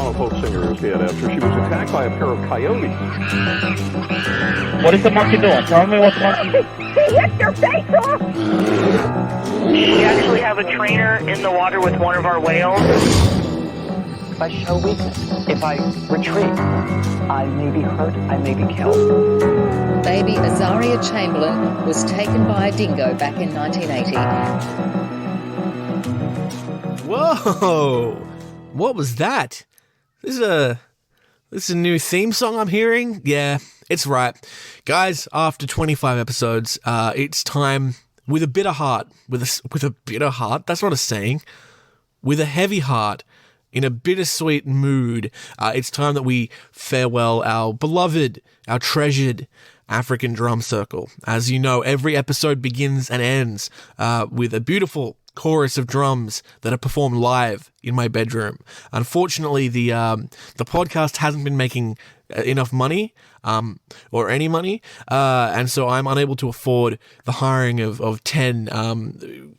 Alabama folk singer is dead after she was attacked by a pair of coyotes. What is the monkey doing? Tell me what the monkey... He hit your face off! We actually have a trainer in the water with one of our whales. If I show weakness, if I retreat, I may be hurt, I may be killed. Baby Azaria Chamberlain was taken by a dingo back in 1980. Whoa! What was that? This is a new theme song I'm hearing? Yeah, it's right. Guys, after 25 episodes, it's time with a bitter heart, with a bitter heart, that's not a saying, with a heavy heart, in a bittersweet mood, it's time that we farewell our beloved, our treasured African drum circle. As you know, every episode begins and ends with a beautiful chorus of drums that are performed live in my bedroom. Unfortunately, the podcast hasn't been making enough money, or any money, and so I'm unable to afford the hiring of 10,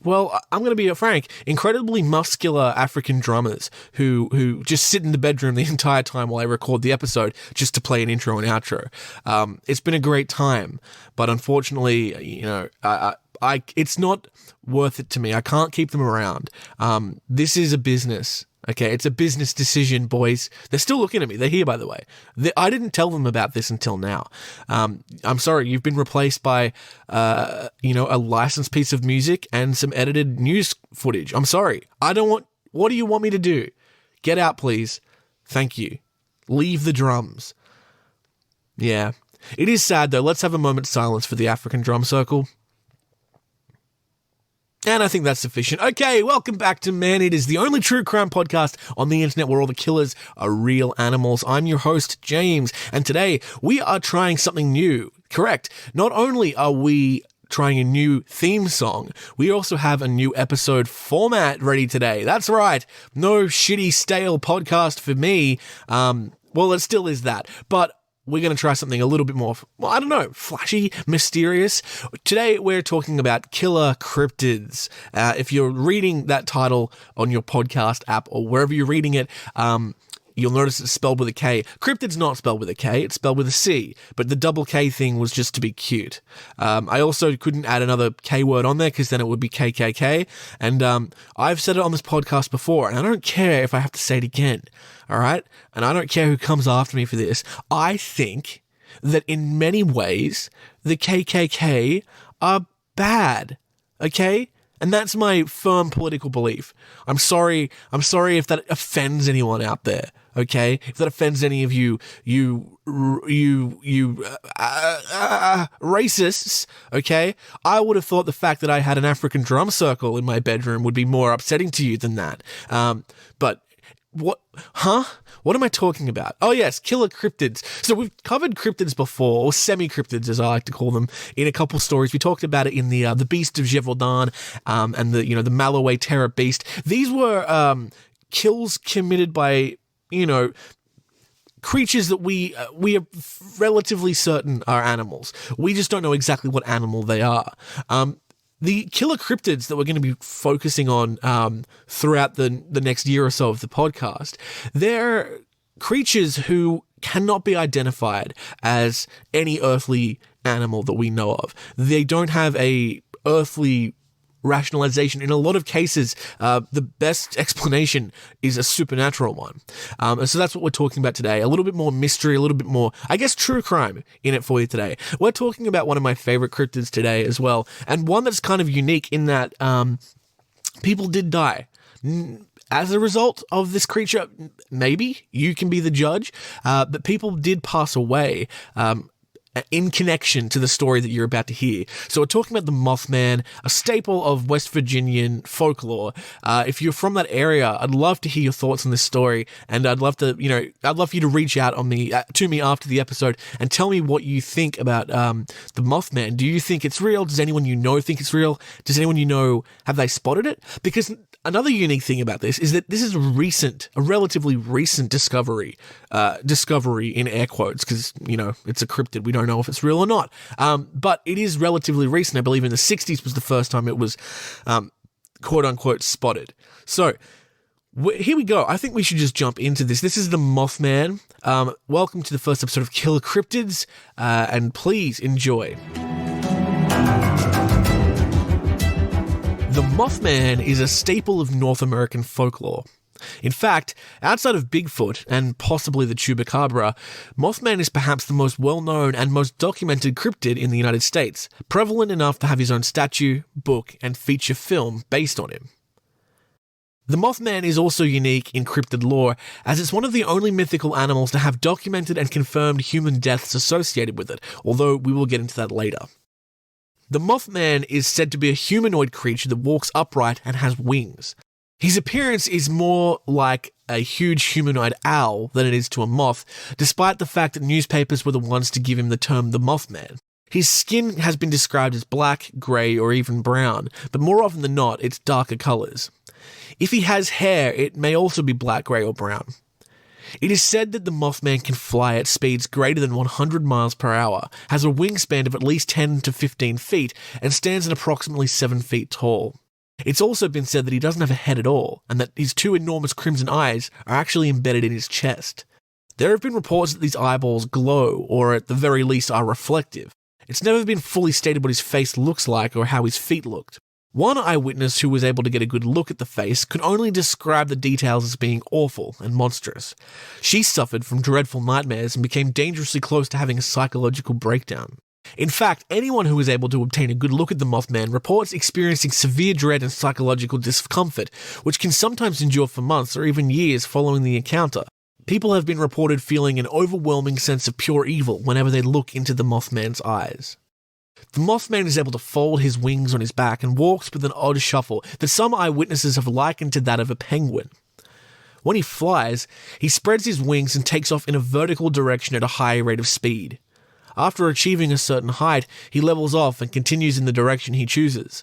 well, I'm going to be frank, incredibly muscular African drummers who just sit in the bedroom the entire time while I record the episode just to play an intro and outro. It's been a great time, but unfortunately, you know, it's not worth it to me. I can't keep them around. This is a business. Okay, it's a business decision, boys. They're still looking at me. They're here, by the way. I didn't tell them about this until now. I'm sorry, you've been replaced by, a licensed piece of music and some edited news footage. I'm sorry. What do you want me to do? Get out, please. Thank you. Leave the drums. Yeah. It is sad, though. Let's have a moment's silence for the African drum circle. And I think that's sufficient. Okay, welcome back to Man Eaters, the only true crime podcast on the internet where all the killers are real animals. I'm your host, James, and today we are trying something new. Correct. Not only are we trying a new theme song, we also have a new episode format ready today. That's right. No shitty, stale podcast for me. Well, it still is that, but we're going to try something a little bit more, well, I don't know, flashy, mysterious. Today, we're talking about killer cryptids. If you're reading that title on your podcast app or wherever you're reading it, you'll notice it's spelled with a K. Cryptid's not spelled with a K, it's spelled with a C, but the double K thing was just to be cute. I also couldn't add another K word on there because then it would be KKK, and I've said it on this podcast before, and I don't care if I have to say it again, all right? And I don't care who comes after me for this. I think that in many ways, the KKK are bad, okay? And that's my firm political belief. I'm sorry if that offends anyone out there, okay? If that offends any of you racists, okay? I would have thought the fact that I had an African drum circle in my bedroom would be more upsetting to you than that. But what? Huh? What am I talking about? Oh yes, killer cryptids. So we've covered cryptids before, or semi-cryptids as I like to call them, in a couple stories. We talked about it in the Beast of Gévaudan, and the Maloway Terror Beast. These were kills committed by creatures that we are relatively certain are animals. We just don't know exactly what animal they are. The killer cryptids that we're going to be focusing on throughout the next year or so of the podcast, they're creatures who cannot be identified as any earthly animal that we know of. They don't have a earthly rationalization. In a lot of cases, the best explanation is a supernatural one. And so that's what we're talking about today. A little bit more mystery, a little bit more, I guess, true crime in it for you today. We're talking about one of my favorite cryptids today as well, and one that's kind of unique in that people did die. As a result of this creature, maybe you can be the judge, but people did pass away in connection to the story that you're about to hear. So we're talking about the Mothman, a staple of West Virginian folklore. If you're from that area, I'd love to hear your thoughts on this story, and I'd love for you to reach out to me after the episode and tell me what you think about the Mothman. Do you think it's real? Does anyone you know think it's real? Does anyone you know, have they spotted it? Because another unique thing about this is that this is a relatively recent discovery in air quotes, because, it's a cryptid. We don't know if it's real or not. But it is relatively recent. I believe in the 60s was the first time it was, quote unquote, spotted. So Here we go. I think we should just jump into this. This is the Mothman. Welcome to the first episode of Killer Cryptids, and please enjoy. The Mothman is a staple of North American folklore. In fact, outside of Bigfoot and possibly the Chupacabra, Mothman is perhaps the most well-known and most documented cryptid in the United States, prevalent enough to have his own statue, book, and feature film based on him. The Mothman is also unique in cryptid lore, as it's one of the only mythical animals to have documented and confirmed human deaths associated with it, although we will get into that later. The Mothman is said to be a humanoid creature that walks upright and has wings. His appearance is more like a huge humanoid owl than it is to a moth, despite the fact that newspapers were the ones to give him the term the Mothman. His skin has been described as black, grey, or even brown, but more often than not, it's darker colours. If he has hair, it may also be black, grey, or brown. It is said that the Mothman can fly at speeds greater than 100 miles per hour, has a wingspan of at least 10 to 15 feet, and stands at approximately 7 feet tall. It's also been said that he doesn't have a head at all, and that his two enormous crimson eyes are actually embedded in his chest. There have been reports that these eyeballs glow, or at the very least are reflective. It's never been fully stated what his face looks like or how his feet looked. One eyewitness who was able to get a good look at the face could only describe the details as being awful and monstrous. She suffered from dreadful nightmares and became dangerously close to having a psychological breakdown. In fact, anyone who was able to obtain a good look at the Mothman reports experiencing severe dread and psychological discomfort, which can sometimes endure for months or even years following the encounter. People have been reported feeling an overwhelming sense of pure evil whenever they look into the Mothman's eyes. The Mothman is able to fold his wings on his back and walks with an odd shuffle that some eyewitnesses have likened to that of a penguin. When he flies, he spreads his wings and takes off in a vertical direction at a high rate of speed. After achieving a certain height, he levels off and continues in the direction he chooses.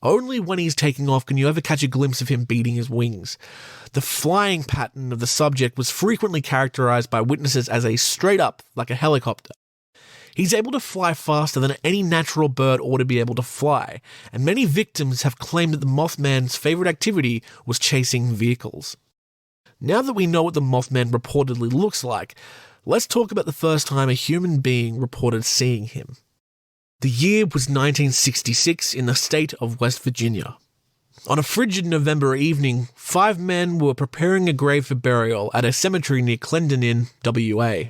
Only when he's taking off can you ever catch a glimpse of him beating his wings. The flying pattern of the subject was frequently characterized by witnesses as a straight up, like a helicopter. He's able to fly faster than any natural bird ought to be able to fly, and many victims have claimed that the Mothman's favorite activity was chasing vehicles. Now that we know what the Mothman reportedly looks like, let's talk about the first time a human being reported seeing him. The year was 1966 in the state of West Virginia. On a frigid November evening, 5 men were preparing a grave for burial at a cemetery near Clendenin, WA.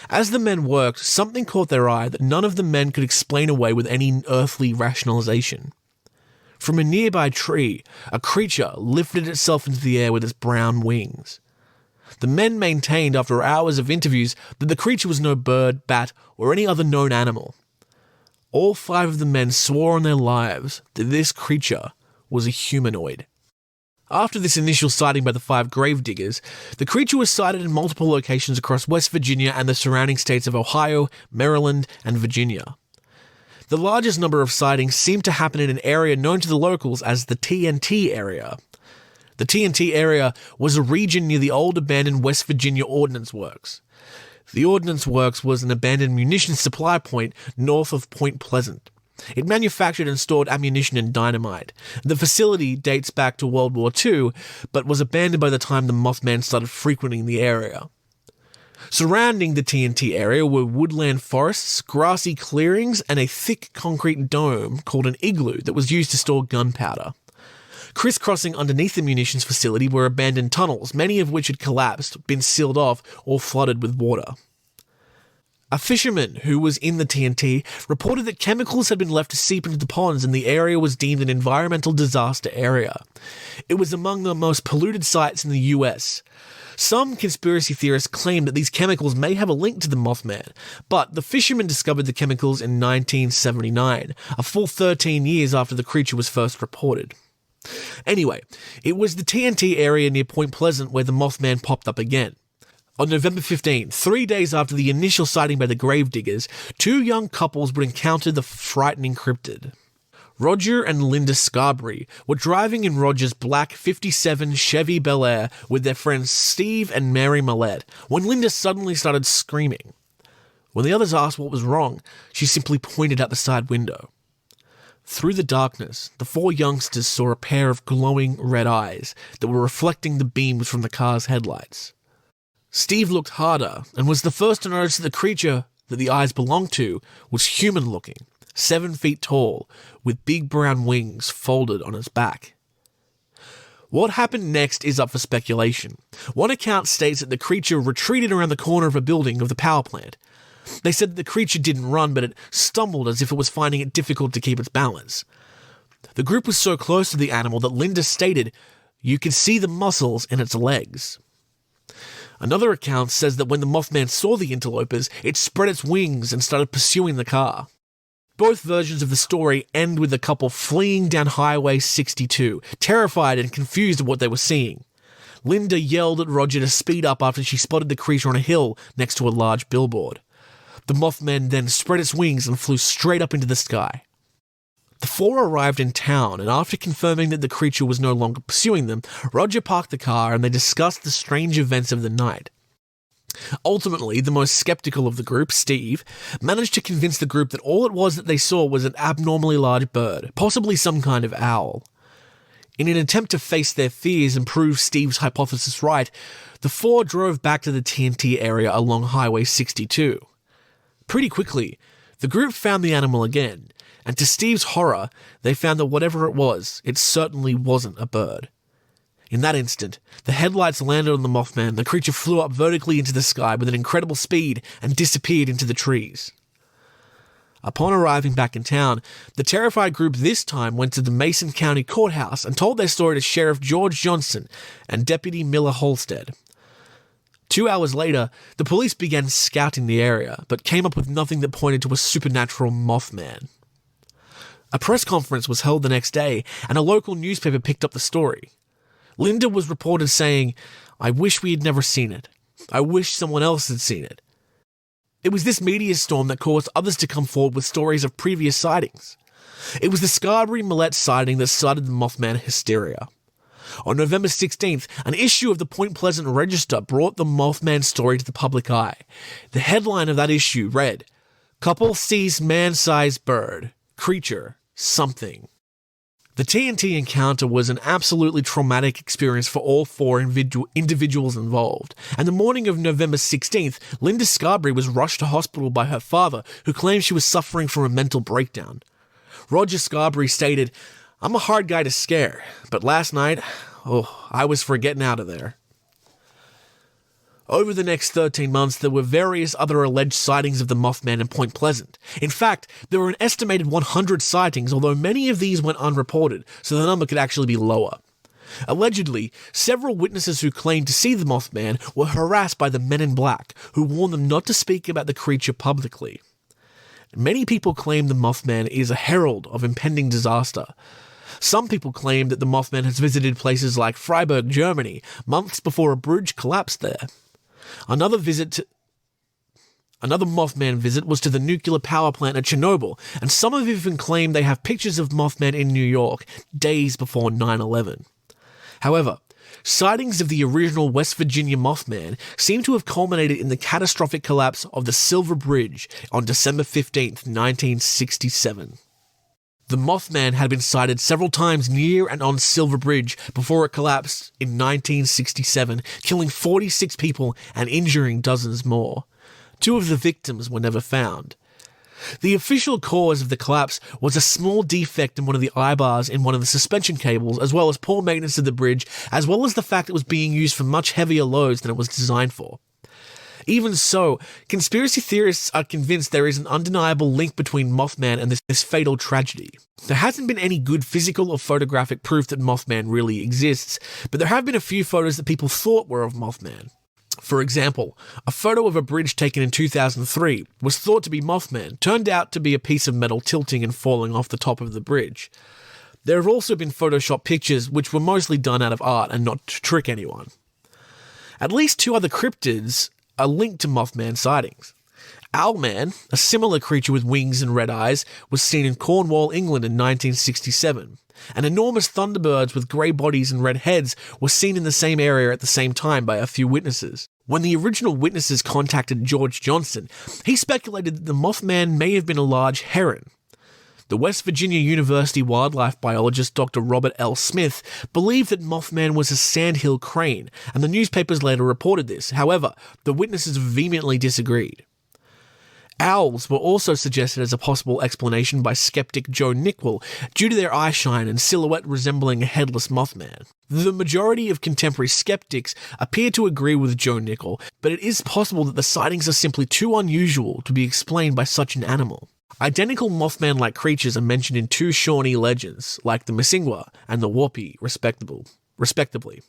As the men worked, something caught their eye that none of the men could explain away with any earthly rationalization. From a nearby tree, a creature lifted itself into the air with its brown wings. The men maintained after hours of interviews that the creature was no bird, bat, or any other known animal. All 5 of the men swore on their lives that this creature was a humanoid. After this initial sighting by the 5 gravediggers, the creature was sighted in multiple locations across West Virginia and the surrounding states of Ohio, Maryland, and Virginia. The largest number of sightings seemed to happen in an area known to the locals as the TNT area. The TNT area was a region near the old abandoned West Virginia Ordnance Works. The Ordnance Works was an abandoned munitions supply point north of Point Pleasant. It manufactured and stored ammunition and dynamite. The facility dates back to World War II, but was abandoned by the time the Mothman started frequenting the area. Surrounding the TNT area were woodland forests, grassy clearings, and a thick concrete dome called an igloo that was used to store gunpowder. Crisscrossing underneath the munitions facility were abandoned tunnels, many of which had collapsed, been sealed off, or flooded with water. A fisherman who was in the TNT reported that chemicals had been left to seep into the ponds and the area was deemed an environmental disaster area. It was among the most polluted sites in the US. Some conspiracy theorists claim that these chemicals may have a link to the Mothman, but the fisherman discovered the chemicals in 1979, a full 13 years after the creature was first reported. Anyway, it was the TNT area near Point Pleasant where the Mothman popped up again. On November 15, 3 days after the initial sighting by the gravediggers, 2 young couples would encounter the frightening cryptid. Roger and Linda Scarberry were driving in Roger's black 57 Chevy Bel Air with their friends Steve and Mary Millette when Linda suddenly started screaming. When the others asked what was wrong, she simply pointed out the side window. Through the darkness, the four youngsters saw a pair of glowing red eyes that were reflecting the beams from the car's headlights. Steve looked harder and was the first to notice that the creature that the eyes belonged to was human-looking, 7 feet tall, with big brown wings folded on its back. What happened next is up for speculation. One account states that the creature retreated around the corner of a building of the power plant. They said that the creature didn't run, but it stumbled as if it was finding it difficult to keep its balance. The group was so close to the animal that Linda stated you could see the muscles in its legs. Another account says that when the Mothman saw the interlopers, it spread its wings and started pursuing the car. Both versions of the story end with the couple fleeing down Highway 62, terrified and confused at what they were seeing. Linda yelled at Roger to speed up after she spotted the creature on a hill next to a large billboard. The Mothman then spread its wings and flew straight up into the sky. The four arrived in town, and after confirming that the creature was no longer pursuing them, Roger parked the car and they discussed the strange events of the night. Ultimately, the most skeptical of the group, Steve, managed to convince the group that all it was that they saw was an abnormally large bird, possibly some kind of owl. In an attempt to face their fears and prove Steve's hypothesis right, the four drove back to the TNT area along Highway 62. Pretty quickly, the group found the animal again, and to Steve's horror, they found that whatever it was, it certainly wasn't a bird. In that instant, the headlights landed on the Mothman, the creature flew up vertically into the sky with an incredible speed and disappeared into the trees. Upon arriving back in town, the terrified group this time went to the Mason County Courthouse and told their story to Sheriff George Johnson and Deputy Miller Holstead. 2 hours later, the police began scouting the area, but came up with nothing that pointed to a supernatural Mothman. A press conference was held the next day, and a local newspaper picked up the story. Linda was reported saying, "I wish we had never seen it. I wish someone else had seen it." It was this media storm that caused others to come forward with stories of previous sightings. It was the Scarberry-Millette sighting that started the Mothman hysteria. On November 16th, an issue of the Point Pleasant Register brought the Mothman story to the public eye. The headline of that issue read, "Couple sees man-sized bird. Creature. Something." The TNT encounter was an absolutely traumatic experience for all four individuals involved, and the morning of November 16th, Linda Scarberry was rushed to hospital by her father, who claimed she was suffering from a mental breakdown. Roger Scarberry stated, "I'm a hard guy to scare, but last night, I was for getting out of there." Over the next 13 months, there were various other alleged sightings of the Mothman in Point Pleasant. In fact, there were an estimated 100 sightings, although many of these went unreported, so the number could actually be lower. Allegedly, several witnesses who claimed to see the Mothman were harassed by the Men in Black, who warned them not to speak about the creature publicly. Many people claim the Mothman is a herald of impending disaster. Some people claim that the Mothman has visited places like Freiburg, Germany, months before a bridge collapsed there. Another Mothman visit was to the nuclear power plant at Chernobyl, and some have even claimed they have pictures of Mothman in New York days before 9/11. However, sightings of the original West Virginia Mothman seem to have culminated in the catastrophic collapse of the Silver Bridge on December 15th, 1967. The Mothman had been sighted several times near and on Silver Bridge before it collapsed in 1967, killing 46 people and injuring dozens more. 2 of the victims were never found. The official cause of the collapse was a small defect in one of the eye bars in one of the suspension cables, as well as poor maintenance of the bridge, as well as the fact it was being used for much heavier loads than it was designed for. Even so, conspiracy theorists are convinced there is an undeniable link between Mothman and this fatal tragedy. There hasn't been any good physical or photographic proof that Mothman really exists, but there have been a few photos that people thought were of Mothman. For example, a photo of a bridge taken in 2003 was thought to be Mothman, turned out to be a piece of metal tilting and falling off the top of the bridge. There have also been Photoshop pictures which were mostly done out of art and not to trick anyone. At least 2 other cryptids are linked to Mothman sightings. Owlman, a similar creature with wings and red eyes, was seen in Cornwall, England in 1967, and enormous thunderbirds with grey bodies and red heads were seen in the same area at the same time by a few witnesses. When the original witnesses contacted George Johnson, he speculated that the Mothman may have been a large heron. The West Virginia University wildlife biologist Dr. Robert L. Smith believed that Mothman was a sandhill crane, and the newspapers later reported this. However, the witnesses vehemently disagreed. Owls were also suggested as a possible explanation by skeptic Joe Nickwell due to their eyeshine and silhouette resembling a headless Mothman. The majority of contemporary skeptics appear to agree with Joe Nickwell, but it is possible that the sightings are simply too unusual to be explained by such an animal. Identical Mothman-like creatures are mentioned in two Shawnee legends, like the Missingwa and the Whoopee, respectively.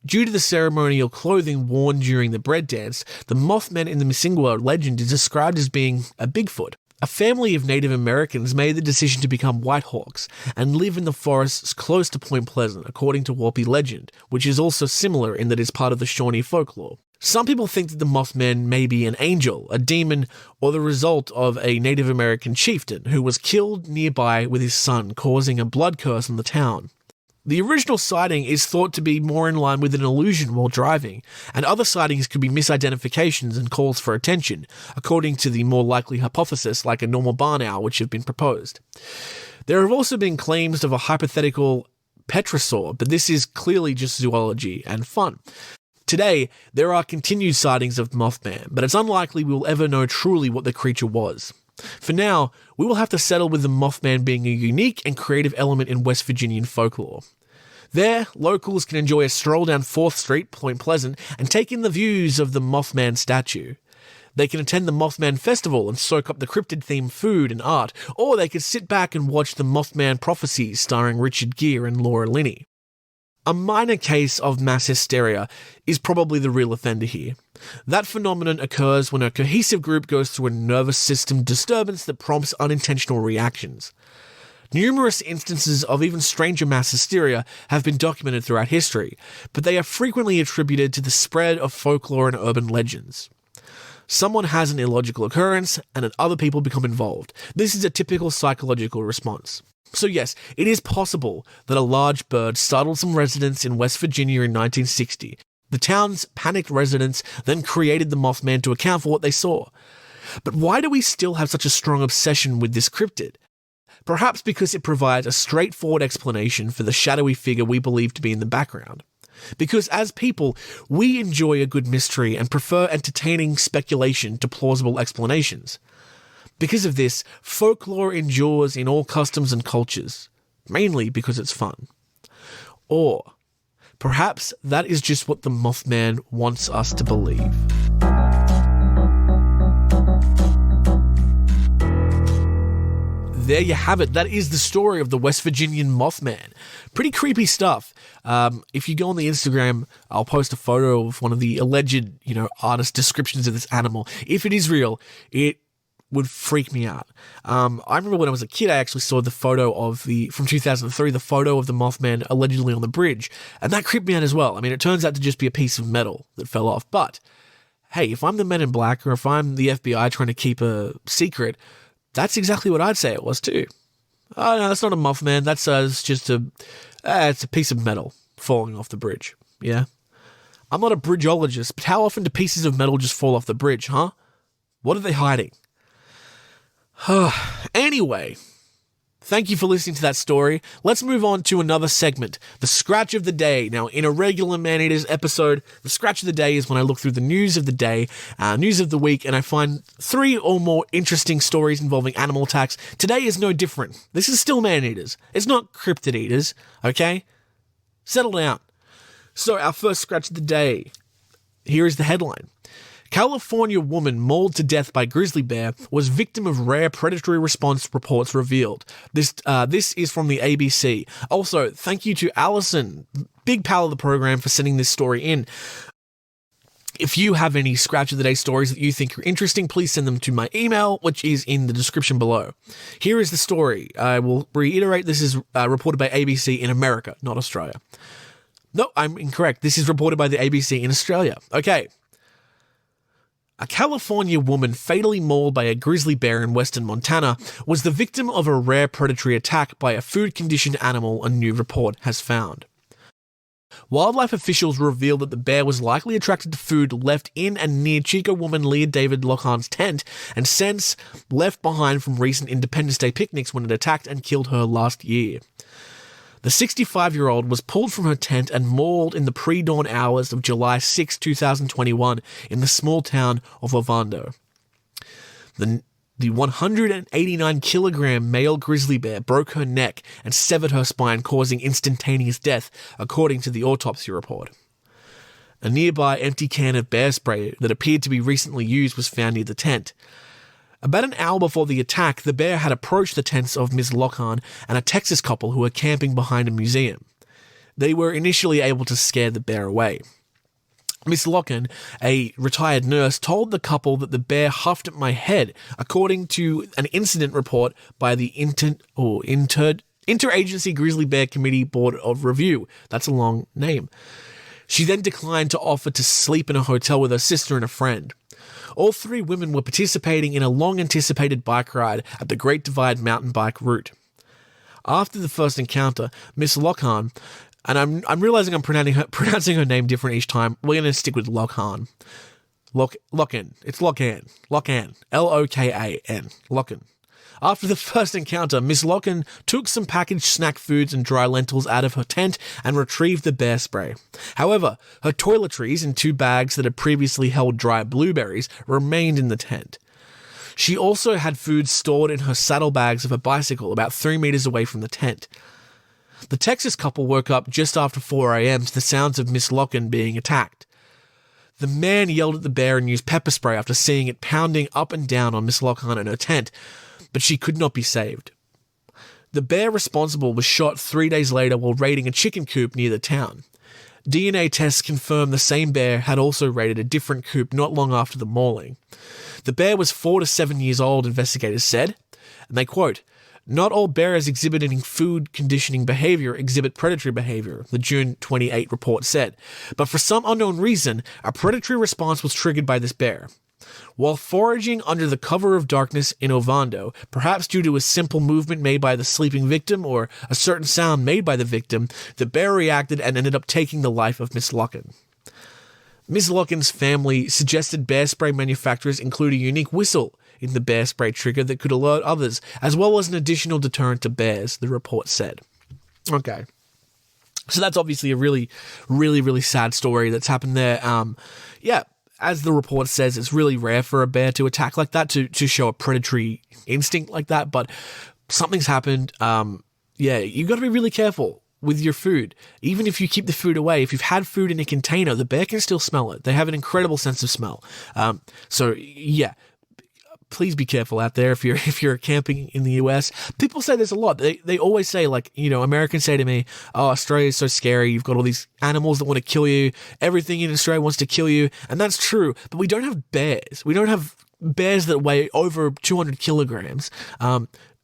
Due to the ceremonial clothing worn during the bread dance, the Mothman in the Missingwa legend is described as being a Bigfoot. A family of Native Americans made the decision to become White Hawks and live in the forests close to Point Pleasant, according to Whoopee legend, which is also similar in that it is part of the Shawnee folklore. Some people think that the Mothman may be an angel, a demon, or the result of a Native American chieftain who was killed nearby with his son, causing a blood curse on the town. The original sighting is thought to be more in line with an illusion while driving, and other sightings could be misidentifications and calls for attention, according to the more likely hypothesis like a normal barn owl which have been proposed. There have also been claims of a hypothetical petrosaur, but this is clearly just zoology and fun. Today, there are continued sightings of Mothman, but it's unlikely we will ever know truly what the creature was. For now, we will have to settle with the Mothman being a unique and creative element in West Virginian folklore. There, locals can enjoy a stroll down 4th Street, Point Pleasant, and take in the views of the Mothman statue. They can attend the Mothman Festival and soak up the cryptid-themed food and art, or they could sit back and watch the Mothman Prophecies starring Richard Gere and Laura Linney. A minor case of mass hysteria is probably the real offender here. That phenomenon occurs when a cohesive group goes through a nervous system disturbance that prompts unintentional reactions. Numerous instances of even stranger mass hysteria have been documented throughout history, but they are frequently attributed to the spread of folklore and urban legends. Someone has an illogical occurrence, and then other people become involved. This is a typical psychological response. So yes, it is possible that a large bird startled some residents in West Virginia in 1960. The town's panicked residents then created the Mothman to account for what they saw. But why do we still have such a strong obsession with this cryptid? Perhaps because it provides a straightforward explanation for the shadowy figure we believe to be in the background. Because as people, we enjoy a good mystery and prefer entertaining speculation to plausible explanations. Because of this, folklore endures in all customs and cultures, mainly because it's fun. Or perhaps that is just what the Mothman wants us to believe. There you have it. That is the story of the West Virginian Mothman. Pretty creepy stuff. If you go on the Instagram, I'll post a photo of one of the alleged, artist descriptions of this animal. If it is real, it would freak me out. I remember when I was a kid, I actually saw the photo from 2003, the photo of the Mothman allegedly on the bridge, and that creeped me out as well. I mean, it turns out to just be a piece of metal that fell off, but hey, if I'm the Men in Black or if I'm the FBI trying to keep a secret, that's exactly what I'd say it was too. Oh no, that's not a Mothman, that's just it's a piece of metal falling off the bridge, yeah? I'm not a bridgeologist, but how often do pieces of metal just fall off the bridge, huh? What are they hiding? Anyway, thank you for listening to that story. Let's move on to another segment, the Scratch of the Day. Now, in a regular Man Eaters episode, the Scratch of the Day is when I look through the news of the day, news of the week, and I find 3 or more interesting stories involving animal attacks. Today is no different. This is still Man Eaters. It's not Cryptid Eaters, okay? Settle down. So, our first Scratch of the Day. Here is the headline. California woman mauled to death by grizzly bear was victim of rare predatory response, reports revealed. This is from the ABC. Also, thank you to Allison, big pal of the program, for sending this story in. If you have any Scratch of the Day stories that you think are interesting, please send them to my email, which is in the description below. Here is the story. I will reiterate, this is reported by ABC in America, not Australia. No, I'm incorrect. This is reported by the ABC in Australia. Okay. A California woman fatally mauled by a grizzly bear in western Montana was the victim of a rare predatory attack by a food-conditioned animal, a new report has found. Wildlife officials revealed that the bear was likely attracted to food left in and near Chico woman Leah David Lochan's tent and since left behind from recent Independence Day picnics when it attacked and killed her last year. The 65-year-old was pulled from her tent and mauled in the pre-dawn hours of July 6, 2021 in the small town of Ovando. The 189-kilogram male grizzly bear broke her neck and severed her spine, causing instantaneous death, according to the autopsy report. A nearby empty can of bear spray that appeared to be recently used was found near the tent. About an hour before the attack, the bear had approached the tents of Ms. Lochan and a Texas couple who were camping behind a museum. They were initially able to scare the bear away. Miss Lochan, a retired nurse, told the couple that the bear huffed at my head, according to an incident report by the Interagency Grizzly Bear Committee Board of Review. That's a long name. She then declined to offer to sleep in a hotel with her sister and a friend. All three women were participating in a long-anticipated bike ride at the Great Divide mountain bike route. After the first encounter, Miss Lochan, and I'm realizing I'm pronouncing her name different each time. We're going to stick with Lochan. Lochan. It's Lochan. Lochan. L-O-K-A-N. Lochan. After the first encounter, Miss Lochan took some packaged snack foods and dry lentils out of her tent and retrieved the bear spray. However, her toiletries and 2 bags that had previously held dry blueberries remained in the tent. She also had food stored in her saddlebags of her bicycle about 3 meters away from the tent. The Texas couple woke up just after 4 a.m. to the sounds of Miss Lochan being attacked. The man yelled at the bear and used pepper spray after seeing it pounding up and down on Miss Lochan and her tent, but she could not be saved. The bear responsible was shot 3 days later while raiding a chicken coop near the town. DNA tests confirmed the same bear had also raided a different coop not long after the mauling. The bear was 4 to 7 years old, investigators said, and they quote, "Not all bears exhibiting food conditioning behavior exhibit predatory behavior," the June 28 report said, but for some unknown reason, a predatory response was triggered by this bear. While foraging under the cover of darkness in Ovando, perhaps due to a simple movement made by the sleeping victim or a certain sound made by the victim, the bear reacted and ended up taking the life of Miss Lochan. Ms. Lochan's family suggested bear spray manufacturers include a unique whistle in the bear spray trigger that could alert others, as well as an additional deterrent to bears, the report said. Okay. So that's obviously a really, really, really sad story that's happened there. Yeah, as the report says, it's really rare for a bear to attack like that, to show a predatory instinct like that, but something's happened. Yeah, you got to be really careful with your food. Even if you keep the food away, if you've had food in a container, the bear can still smell it. They have an incredible sense of smell. So yeah, please be careful out there if you're camping in the US. People say there's a lot. They always say, like, you know, Americans say to me, "Oh, Australia's so scary. You've got all these animals that want to kill you. Everything in Australia wants to kill you." And that's true, but we don't have bears. We don't have bears that weigh over 200 kilograms,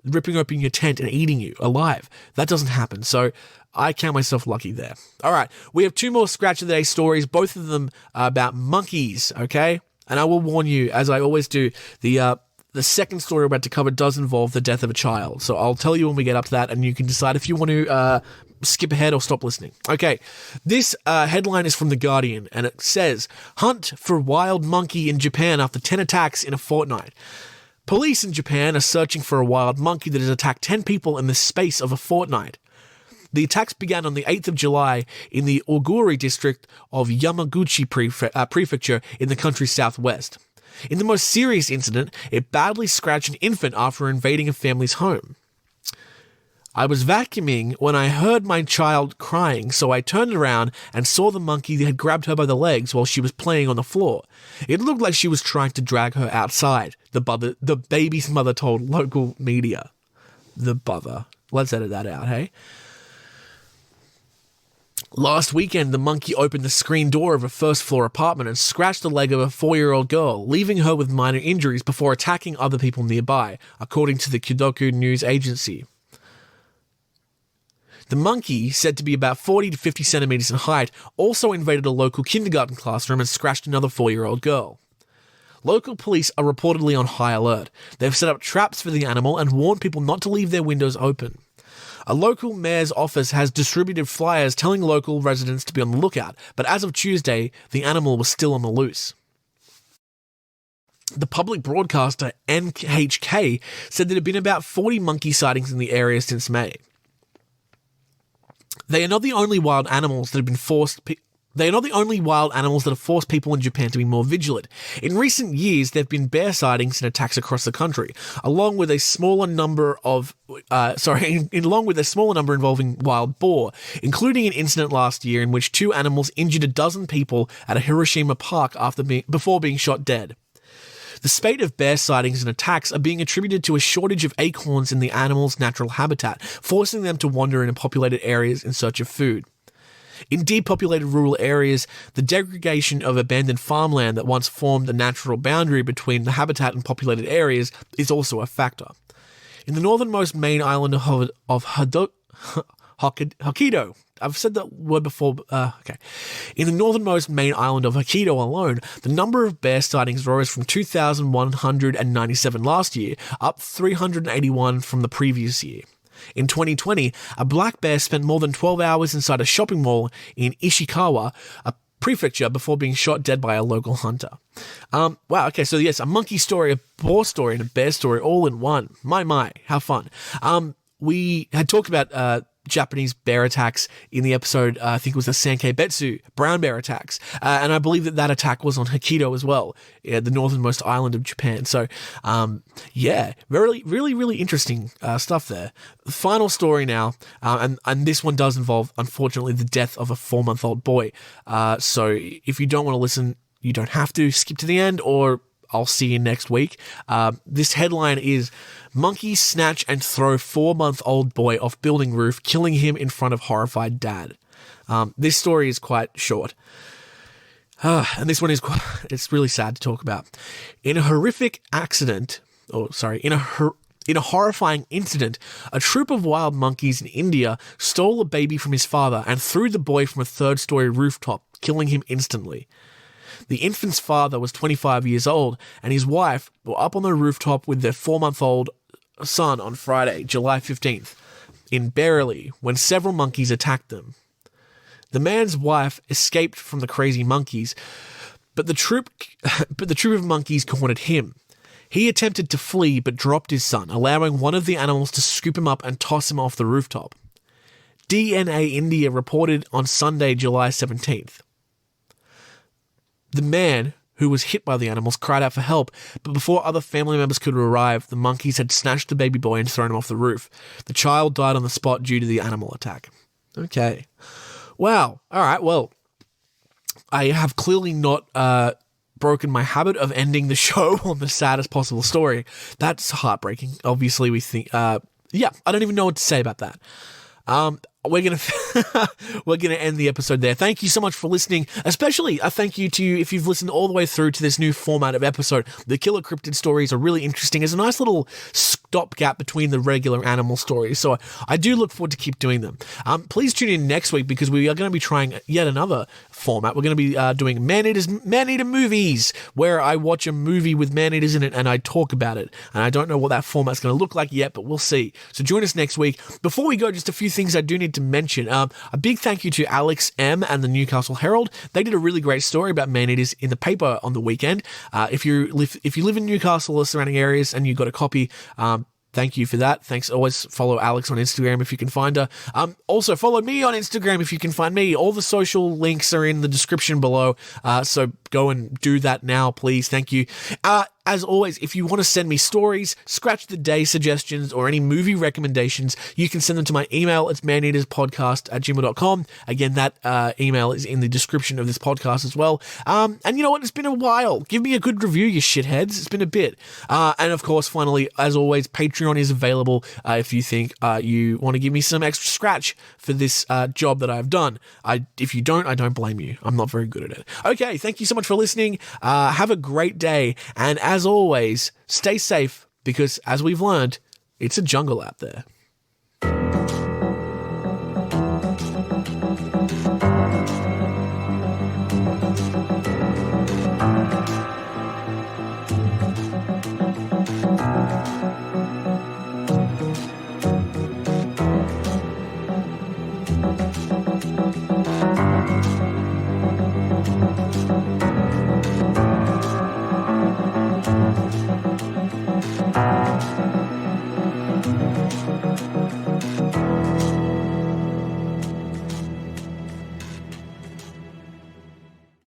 ripping open your tent and eating you alive. That doesn't happen. So I count myself lucky there. All right, we have 2 more Scratch of the Day stories, both of them about monkeys, okay? And I will warn you, as I always do, the second story we're about to cover does involve the death of a child. So I'll tell you when we get up to that, and you can decide if you want to skip ahead or stop listening. Okay, this headline is from The Guardian, and it says, "Hunt for wild monkey in Japan after 10 attacks in a fortnight." Police in Japan are searching for a wild monkey that has attacked 10 people in the space of a fortnight. The attacks began on the 8th of July in the Oguri district of Yamaguchi prefecture in the country's southwest. In the most serious incident, it badly scratched an infant after invading a family's home. "I was vacuuming when I heard my child crying, so I turned around and saw the monkey that had grabbed her by the legs while she was playing on the floor. It looked like she was trying to drag her outside," the baby's mother told local media. The bother. Let's edit that out, hey? "Last weekend, the monkey opened the screen door of a first-floor apartment and scratched the leg of a 4-year-old girl, leaving her with minor injuries before attacking other people nearby," according to the Kyodoku news agency. The monkey, said to be about 40 to 50 centimeters in height, also invaded a local kindergarten classroom and scratched another 4-year-old girl. Local police are reportedly on high alert. They've set up traps for the animal and warned people not to leave their windows open. A local mayor's office has distributed flyers telling local residents to be on the lookout, but as of Tuesday, the animal was still on the loose. The public broadcaster NHK said there had been about 40 monkey sightings in the area since May. They are not the only wild animals that have been forced. They are not the only wild animals that have forced people in Japan to be more vigilant. In recent years, there have been bear sightings and attacks across the country, along with a smaller number involving wild boar, including an incident last year in which 2 animals injured a dozen people at a Hiroshima park before being shot dead. The spate of bear sightings and attacks are being attributed to a shortage of acorns in the animals' natural habitat, forcing them to wander into populated areas in search of food. In depopulated rural areas, the degradation of abandoned farmland that once formed a natural boundary between the habitat and populated areas is also a factor. In the northernmost main island of Hokkaido, I've said that word before, In the northernmost main island of Hokkaido alone, the number of bear sightings rose from 2,197 last year, up 381 from the previous year. In 2020, a black bear spent more than 12 hours inside a shopping mall in Ishikawa, a prefecture, before being shot dead by a local hunter. Wow, okay, so yes, a monkey story, a boar story, and a bear story all in one. My, how fun. We had talked about Japanese bear attacks in the episode, I think it was the Sankei Betsu brown bear attacks. And I believe that attack was on Hokkaido as well, the northernmost island of Japan. So, really, really, really interesting stuff there. The final story now, and this one does involve, unfortunately, the death of a 4-month-old boy. So if you don't want to listen, you don't have to skip to the end, or I'll see you next week. This headline is, Monkeys snatch and throw 4-month-old boy off building roof, killing him in front of horrified dad. This story is quite short. And this one is it's really sad to talk about. In a horrifying incident, a troop of wild monkeys in India stole a baby from his father and threw the boy from a 3rd-story rooftop, killing him instantly. The infant's father was 25 years old, and his wife were up on the rooftop with their 4-month-old son on Friday, July 15th, in Berrili, when several monkeys attacked them. The man's wife escaped from the crazy monkeys, but the troop of monkeys cornered him. He attempted to flee, but dropped his son, allowing one of the animals to scoop him up and toss him off the rooftop. DNA India reported on Sunday, July 17th. The man who was hit by the animals cried out for help, but before other family members could arrive, the monkeys had snatched the baby boy and thrown him off the roof. The child died on the spot due to the animal attack. Okay. Wow. All right. Well, I have clearly not broken my habit of ending the show on the saddest possible story. That's heartbreaking. Obviously, we think, I don't even know what to say about that. We're gonna end the episode there. Thank you so much for listening. Especially a thank you to you if you've listened all the way through to this new format of episode. The Killer Cryptid stories are really interesting. It's a nice little stopgap between the regular animal stories. So I do look forward to keep doing them. Please tune in next week because we are going to be trying yet another format. We're going to be doing man-eater movies, where I watch a movie with man-eaters in it and I talk about it. And I don't know what that format's going to look like yet, but we'll see. So join us next week. Before we go, just a few things I do need to mention. A big thank you to Alex M. and the Newcastle Herald. They did a really great story about man-eaters in the paper on the weekend. If you live in Newcastle or surrounding areas and you got a copy, thank you for that. Thanks. Always follow Alex on Instagram if you can find her. Also, follow me on Instagram if you can find me. All the social links are in the description below. So go and do that now, please. Thank you. As always, if you want to send me stories, scratch the day suggestions, or any movie recommendations, you can send them to my email. It's maneaterspodcast@gmail.com. Again, that email is in the description of this podcast as well. And you know what? It's been a while. Give me a good review, you shitheads. It's been a bit. And of course, finally, as always, Patreon is available if you think you want to give me some extra scratch for this job that I've done. If you don't, I don't blame you. I'm not very good at it. Okay, thank you so much for listening. Have a great day. And as always, stay safe because, as we've learned, it's a jungle out there.